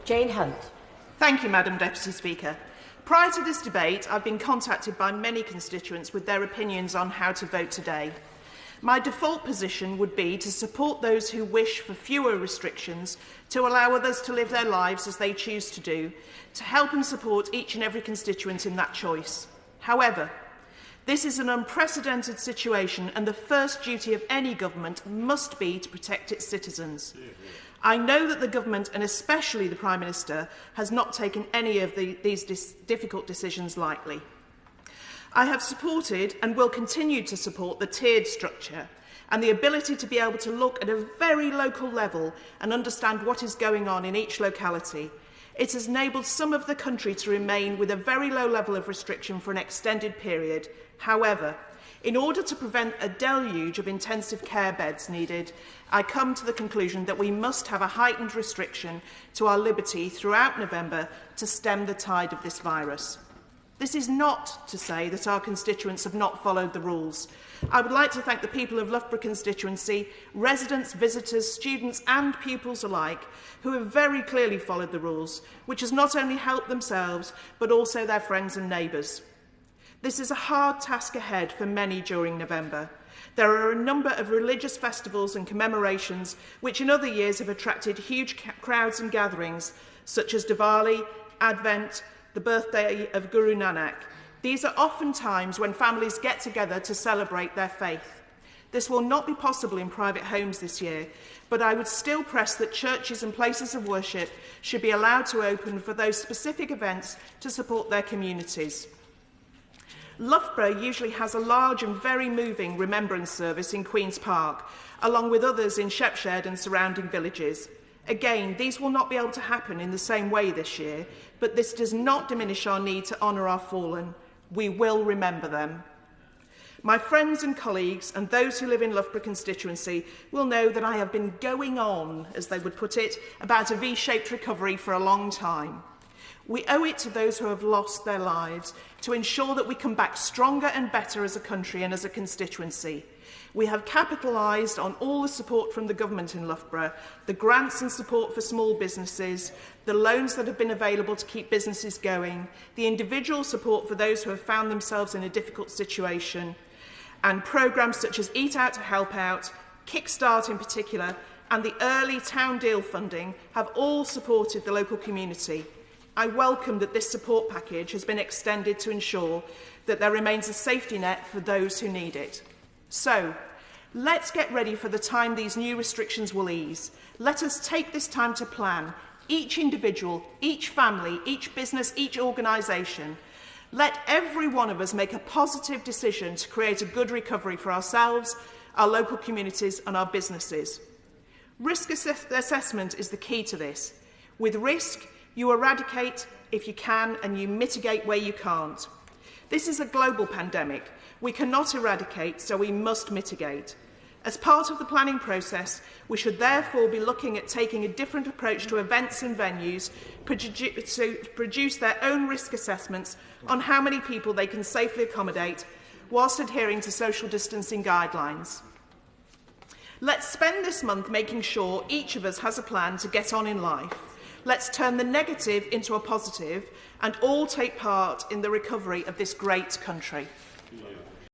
Jane Hunt. Thank you, Madam Deputy Speaker. Prior to this debate, I've been contacted by many constituents with their opinions on how to vote today. My default position would be to support those who wish for fewer restrictions, to allow others to live their lives as they choose to do, to help and support each and every constituent in that choice. However, this is an unprecedented situation, and the first duty of any government must be to protect its citizens. I know that the government, and especially the Prime Minister, has not taken any of these difficult decisions lightly. I have supported and will continue to support the tiered structure and the ability to be able to look at a very local level and understand what is going on in each locality. It has enabled some of the country to remain with a very low level of restriction for an extended period. However, in order to prevent a deluge of intensive care beds needed, I come to the conclusion that we must have a heightened restriction to our liberty throughout November to stem the tide of this virus. This is not to say that our constituents have not followed the rules. I would like to thank the people of Loughborough constituency, residents, visitors, students and pupils alike, who have very clearly followed the rules, which has not only helped themselves, but also their friends and neighbours. This is a hard task ahead for many during November. There are a number of religious festivals and commemorations which in other years have attracted huge crowds and gatherings, such as Diwali, Advent, the birthday of Guru Nanak. These are often times when families get together to celebrate their faith. This will not be possible in private homes this year, but I would still press that churches and places of worship should be allowed to open for those specific events to support their communities. Loughborough usually has a large and very moving remembrance service in Queen's Park, along with others in Shepshed and surrounding villages. Again, these will not be able to happen in the same way this year, but this does not diminish our need to honour our fallen. We will remember them. My friends and colleagues and those who live in Loughborough constituency will know that I have been going on, as they would put it, about a V-shaped recovery for a long time. We owe it to those who have lost their lives to ensure that we come back stronger and better as a country and as a constituency. We have capitalised on all the support from the government in Loughborough, the grants and support for small businesses, the loans that have been available to keep businesses going, the individual support for those who have found themselves in a difficult situation, and programmes such as Eat Out to Help Out, Kickstart in particular, and the early town deal funding have all supported the local community. I welcome that this support package has been extended to ensure that there remains a safety net for those who need it. So, let's get ready for the time these new restrictions will ease. Let us take this time to plan, each individual, each family, each business, each organisation. Let every one of us make a positive decision to create a good recovery for ourselves, our local communities and our businesses. Risk assessment is the key to this. With risk, you eradicate if you can and you mitigate where you can't. This is a global pandemic. We cannot eradicate, so we must mitigate. As part of the planning process, we should therefore be looking at taking a different approach to events and venues to produce their own risk assessments on how many people they can safely accommodate whilst adhering to social distancing guidelines. Let's spend this month making sure each of us has a plan to get on in life. Let's turn the negative into a positive and all take part in the recovery of this great country.